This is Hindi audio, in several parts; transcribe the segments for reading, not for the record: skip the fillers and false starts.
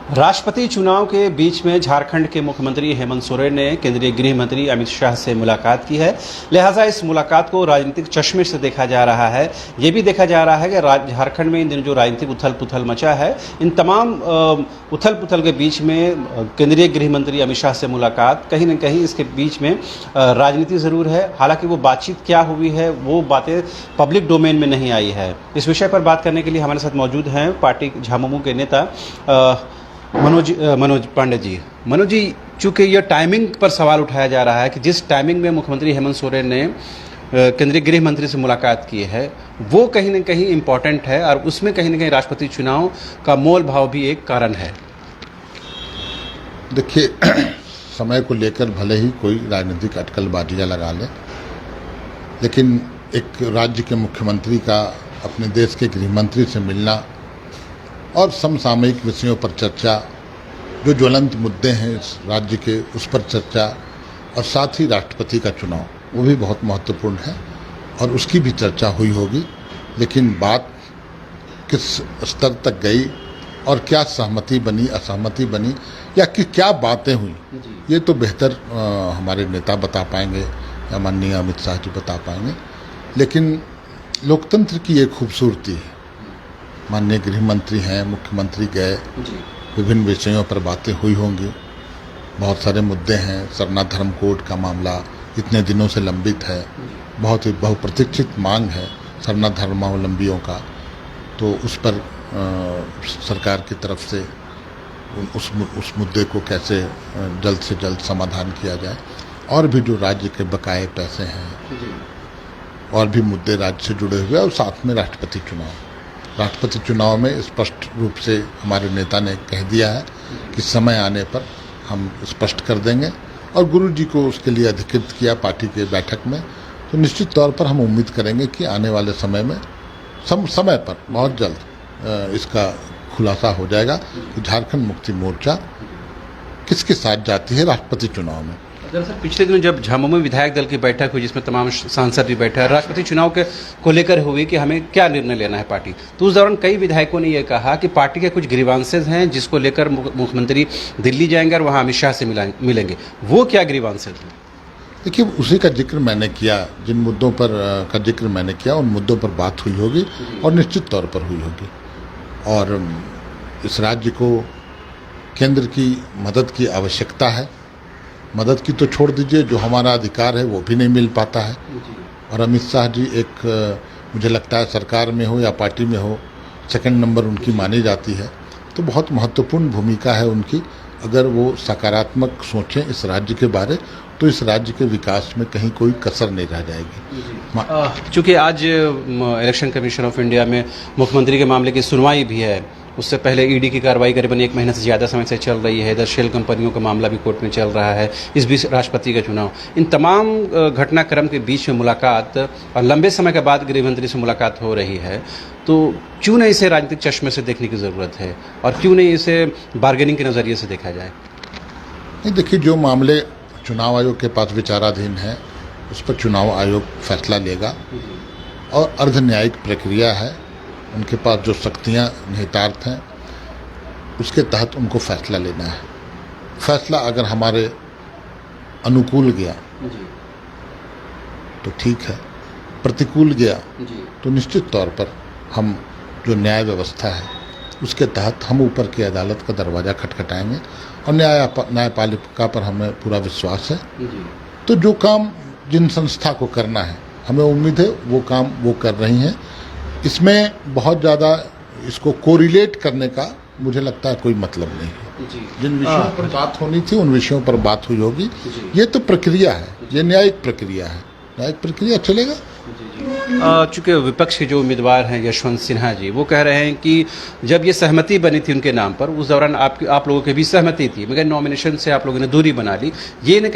राष्ट्रपति चुनाव के बीच में झारखंड के मुख्यमंत्री हेमंत सोरेन ने केंद्रीय गृह मंत्री अमित शाह से मुलाकात की है। लिहाजा इस मुलाकात को राजनीतिक चश्मे से देखा जा रहा है। ये भी देखा जा रहा है कि झारखंड में इन दिनों जो राजनीतिक उथल पुथल मचा है, इन तमाम उथल पुथल के बीच में केंद्रीय गृह मंत्री अमित शाह से मुलाकात कहीं न कहीं इसके बीच में राजनीति ज़रूर है। हालांकि वो बातचीत क्या हुई है, वो बातें पब्लिक डोमेन में नहीं आई है। इस विषय पर बात करने के लिए हमारे साथ मौजूद हैं पार्टी झामुमो के नेता मनोज पांडे जी। मनोज जी, चूंकि यह टाइमिंग पर सवाल उठाया जा रहा है कि जिस टाइमिंग में मुख्यमंत्री हेमंत सोरेन ने केंद्रीय गृह मंत्री से मुलाकात की है, वो कहीं न कहीं इम्पॉर्टेंट है और उसमें कहीं न कहीं राष्ट्रपति चुनाव का मोल भाव भी एक कारण है। देखिए, समय को लेकर भले ही कोई राजनीतिक अटकलबाजियाँ लगा ले, लेकिन एक राज्य के मुख्यमंत्री का अपने देश के गृह मंत्री से मिलना और समसामयिक विषयों पर चर्चा, जो ज्वलंत मुद्दे हैं इस राज्य के, उस पर चर्चा, और साथ ही राष्ट्रपति का चुनाव, वो भी बहुत महत्वपूर्ण है और उसकी भी चर्चा हुई होगी। लेकिन बात किस स्तर तक गई और क्या सहमति बनी, असहमति बनी, या कि क्या बातें हुई, ये तो बेहतर हमारे नेता बता पाएंगे या माननीय अमित शाह जी बता पाएंगे। लेकिन लोकतंत्र की ये खूबसूरती है, माननीय गृह मंत्री हैं, मुख्यमंत्री गए, विभिन्न विषयों पर बातें हुई होंगी। बहुत सारे मुद्दे हैं, सरना धर्म कोड का मामला इतने दिनों से लंबित है, बहुत ही बहुप्रतीक्षित मांग है सरना धर्मावलंबियों का, तो उस पर सरकार की तरफ से उस मुद्दे को कैसे जल्द से जल्द समाधान किया जाए। और भी जो राज्य के बकाए पैसे हैं, और भी मुद्दे राज्य से जुड़े हुए, और साथ में राष्ट्रपति चुनाव में स्पष्ट रूप से हमारे नेता ने कह दिया है कि समय आने पर हम स्पष्ट कर देंगे, और गुरु जी को उसके लिए अधिकृत किया पार्टी के बैठक में। तो निश्चित तौर पर हम उम्मीद करेंगे कि आने वाले समय में समय पर बहुत जल्द इसका खुलासा हो जाएगा कि झारखंड मुक्ति मोर्चा किसके साथ जाती है राष्ट्रपति चुनाव में। दरअसल पिछले दिनों जब झामुमो में विधायक दल की बैठक हुई, जिसमें तमाम सांसद भी बैठे, राष्ट्रपति चुनाव को लेकर हुई कि हमें क्या निर्णय लेना है पार्टी, तो उस दौरान कई विधायकों ने यह कहा कि पार्टी के कुछ ग्रीवांसेस हैं जिसको लेकर मुख्यमंत्री दिल्ली जाएंगे और वहाँ अमित शाह से मिलेंगे। वो क्या ग्रीवांसेस हैं? देखिए, उसी का जिक्र मैंने किया, जिन मुद्दों पर का जिक्र मैंने किया, उन मुद्दों पर बात हुई होगी और निश्चित तौर पर हुई होगी। और इस राज्य को केंद्र की मदद की आवश्यकता है। मदद की तो छोड़ दीजिए, जो हमारा अधिकार है वो भी नहीं मिल पाता है। और अमित शाह जी एक, मुझे लगता है सरकार में हो या पार्टी में हो, सेकंड नंबर उनकी मानी जाती है। तो बहुत महत्वपूर्ण भूमिका है उनकी। अगर वो सकारात्मक सोचें इस राज्य के बारे, तो इस राज्य के विकास में कहीं कोई कसर नहीं रह जाएगी। चूँकि आज इलेक्शन कमीशन ऑफ इंडिया में मुख्यमंत्री के मामले की सुनवाई भी है, उससे पहले ईडी की कार्रवाई करीबन 1 महीने से ज़्यादा समय से चल रही है, इधर शेल कंपनियों का मामला भी कोर्ट में चल रहा है, इस बीच राष्ट्रपति का चुनाव, इन तमाम घटनाक्रम के बीच में मुलाकात और लंबे समय के बाद गृह मंत्री से मुलाकात हो रही है, तो क्यों नहीं इसे राजनीतिक चश्मे से देखने की ज़रूरत है और क्यों नहीं इसे बार्गेनिंग के नज़रिए से देखा जाए? नहीं, देखिए, जो मामले चुनाव आयोग के पास विचाराधीन है, उस पर चुनाव आयोग फैसला लेगा और अर्ध न्यायिक प्रक्रिया है। उनके पास जो शक्तियाँ निहितार्थ हैं, उसके तहत उनको फैसला लेना है। फैसला अगर हमारे अनुकूल गया तो ठीक है, प्रतिकूल गया तो निश्चित तौर पर हम, जो न्याय व्यवस्था है उसके तहत हम ऊपर की अदालत का दरवाज़ा खटखटाएंगे और न्यायपालिका पर हमें पूरा विश्वास है। तो जो काम जिन संस्था को करना है, हमें उम्मीद है वो काम वो कर रही हैं। इसमें बहुत ज़्यादा इसको कोरिलेट करने का मुझे लगता है कोई मतलब नहीं है। जिन विषयों पर बात होनी थी उन विषयों पर बात हुई होगी। ये तो प्रक्रिया है, ये न्यायिक प्रक्रिया है, न्यायिक प्रक्रिया चलेगा। चूँकि विपक्ष के जो उम्मीदवार हैं यशवंत सिन्हा जी, वो कह रहे हैं कि जब ये सहमति बनी थी उनके नाम पर, उस दौरान आप लोगों की भी सहमति थी, मगर नॉमिनेशन से आप लोगों ने दूरी बना ली। ये न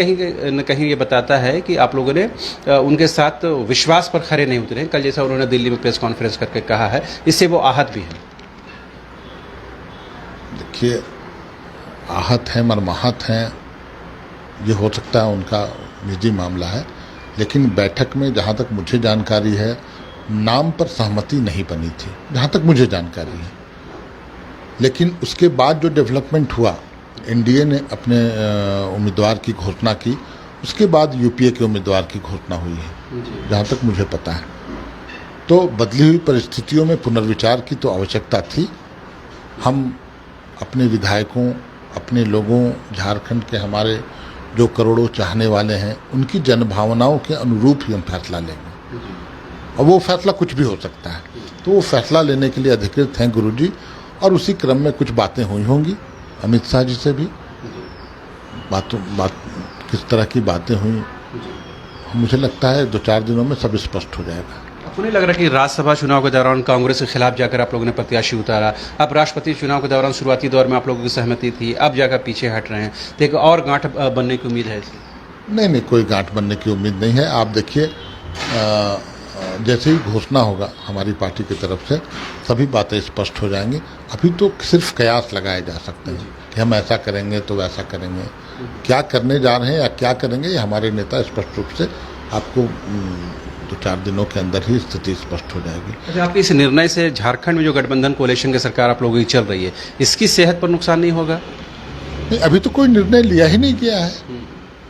कहीं ये बताता है कि आप लोगों ने उनके साथ विश्वास पर खरे नहीं उतरे। कल जैसा उन्होंने दिल्ली में प्रेस कॉन्फ्रेंस करके कहा है, इससे वो आहत भी हैं। देखिए, आहत हैं, मर्माहत हैं, ये हो सकता है उनका निजी मामला है, लेकिन बैठक में जहाँ तक मुझे जानकारी है, नाम पर सहमति नहीं बनी थी, जहाँ तक मुझे जानकारी है। लेकिन उसके बाद जो डेवलपमेंट हुआ, एनडीए ने अपने उम्मीदवार की घोषणा की, उसके बाद यूपीए के उम्मीदवार की घोषणा हुई है, जहाँ तक मुझे पता है। तो बदली हुई परिस्थितियों में पुनर्विचार की तो आवश्यकता थी। हम अपने विधायकों, अपने लोगों, झारखंड के हमारे जो करोड़ों चाहने वाले हैं, उनकी जनभावनाओं के अनुरूप ही हम फैसला लेंगे, और वो फैसला कुछ भी हो सकता है। तो वो फैसला लेने के लिए अधिकृत हैं गुरुजी, और उसी क्रम में कुछ बातें हुई होंगी अमित शाह जी से भी। बात किस तरह की बातें हुई, मुझे लगता है 2-4 दिनों में सब स्पष्ट हो जाएगा। आपको नहीं लग रहा कि राज्यसभा चुनाव के दौरान कांग्रेस के खिलाफ जाकर आप लोगों ने प्रत्याशी उतारा, अब राष्ट्रपति चुनाव के दौरान शुरुआती दौर में आप लोगों की सहमति थी, अब जाकर पीछे हट रहे हैं, तो एक और गांठ बनने की उम्मीद है इसकी? नहीं, कोई गांठ बनने की उम्मीद नहीं है। आप देखिए, जैसे ही घोषणा होगा हमारी पार्टी की तरफ से, सभी बातें स्पष्ट हो जाएंगी। अभी तो सिर्फ कयास लगाए जा सकते हैं कि हम ऐसा करेंगे तो वैसा करेंगे। क्या करने जा रहे हैं या क्या करेंगे, ये हमारे नेता स्पष्ट रूप से आपको 2-4 दिनों के अंदर ही स्थिति स्पष्ट हो जाएगी। अच्छा, आपके इस निर्णय से झारखंड में जो गठबंधन कोalition की सरकार आप लोगों की चल रही है, इसकी सेहत पर नुकसान नहीं होगा? नहीं, अभी तो कोई निर्णय लिया ही नहीं गया है।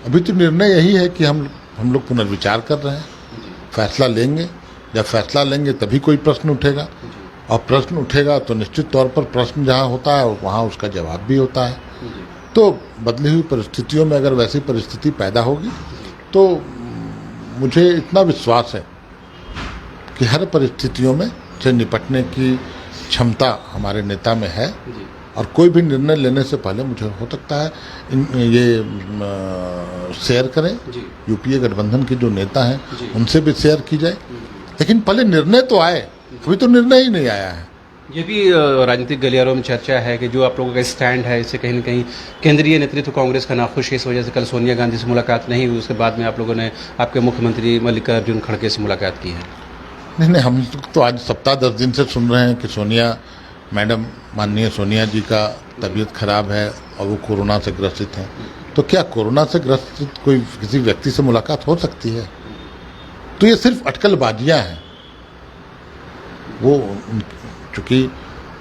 अभी तो निर्णय यही है कि हम लोग पुनर्विचार कर रहे हैं, फैसला लेंगे। जब फैसला लेंगे तभी कोई प्रश्न उठेगा, और प्रश्न उठेगा तो निश्चित तौर पर प्रश्न जहाँ होता है वहाँ उसका जवाब भी होता है। तो बदली हुई परिस्थितियों में अगर वैसी परिस्थिति पैदा होगी तो मुझे इतना विश्वास है कि हर परिस्थितियों में से निपटने की क्षमता हमारे नेता में है, और कोई भी निर्णय लेने से पहले मुझे हो सकता है ये शेयर करें, यूपीए गठबंधन के जो नेता हैं उनसे भी शेयर की जाए, लेकिन पहले निर्णय तो आए। अभी तो निर्णय ही नहीं आया है। ये भी राजनीतिक गलियारों में चर्चा है कि जो आप लोगों का स्टैंड है, इससे कहीं न कहीं केंद्रीय नेतृत्व कांग्रेस का नाखुश है। इस वजह से कल सोनिया गांधी से मुलाकात नहीं हुई, उसके बाद में आप लोगों ने आपके मुख्यमंत्री मल्लिकार्जुन खड़गे से मुलाकात की है। नहीं, हम तो आज सप्ताह 10 दिन से सुन रहे हैं कि सोनिया मैडम, माननीय सोनिया जी का तबीयत खराब है और वो कोरोना से ग्रसित हैं। तो क्या कोरोना से ग्रसित कोई किसी व्यक्ति से मुलाकात हो सकती है? तो ये सिर्फ अटकलबाजियां हैं। वो चूँकि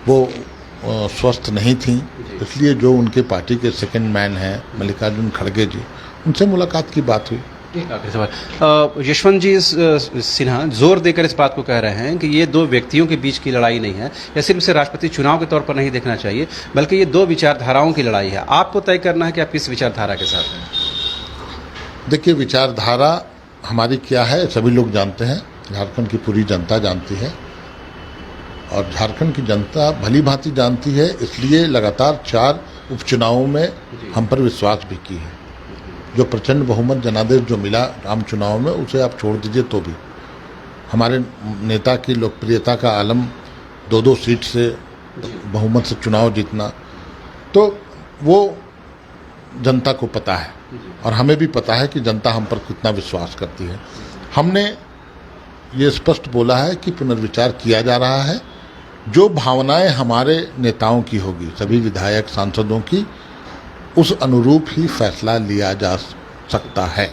वो स्वस्थ नहीं थी, इसलिए जो उनके पार्टी के सेकंड मैन हैं मल्लिकार्जुन खड़गे जी, उनसे मुलाकात की बात हुई। आखिरी सवाल, यशवंत जी सिन्हा जोर देकर इस बात को कह रहे हैं कि ये दो व्यक्तियों के बीच की लड़ाई नहीं है, या सिर्फ इसे राष्ट्रपति चुनाव के तौर पर नहीं देखना चाहिए, बल्कि ये दो विचारधाराओं की लड़ाई है। आपको तय करना है कि आप किस विचारधारा के साथ हैं। देखिए, विचारधारा हमारी क्या है सभी लोग जानते हैं, झारखंड की पूरी जनता जानती है, और झारखंड की जनता भली भांति जानती है, इसलिए लगातार 4 उपचुनावों में हम पर विश्वास भी की है। जो प्रचंड बहुमत जनादेश जो मिला आम चुनाव में, उसे आप छोड़ दीजिए तो भी हमारे नेता की लोकप्रियता का आलम 2-2 सीट से बहुमत से चुनाव जीतना, तो वो जनता को पता है, और हमें भी पता है कि जनता हम पर कितना विश्वास करती है। हमने ये स्पष्ट बोला है कि पुनर्विचार किया जा रहा है। जो भावनाएं हमारे नेताओं की होगी, सभी विधायक सांसदों की, उस अनुरूप ही फैसला लिया जा सकता है।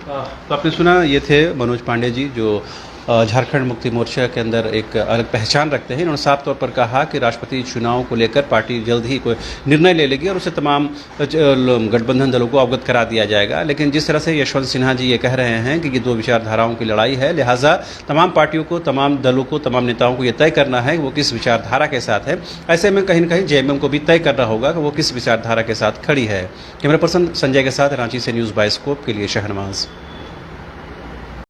तो आपने सुना, ये थे मनोज पांडे जी, जो झारखंड मुक्ति मोर्चा के अंदर एक अलग पहचान रखते हैं। इन्होंने साफ तौर पर कहा कि राष्ट्रपति चुनाव को लेकर पार्टी जल्द ही कोई निर्णय ले लेगी और उसे तमाम गठबंधन दलों को अवगत करा दिया जाएगा। लेकिन जिस तरह से यशवंत सिन्हा जी ये कह रहे हैं कि ये दो विचारधाराओं की लड़ाई है, लिहाजा तमाम पार्टियों को, तमाम दलों को, तमाम नेताओं को ये तय करना है कि वो किस विचारधारा के साथ है। ऐसे में कहीं न कहीं जेएमएम को भी तय करना होगा कि वो किस विचारधारा के साथ खड़ी है। कैमरा पर्सन संजय के साथ रांची से न्यूज़ बाइस्कोप के लिए शहनवाज।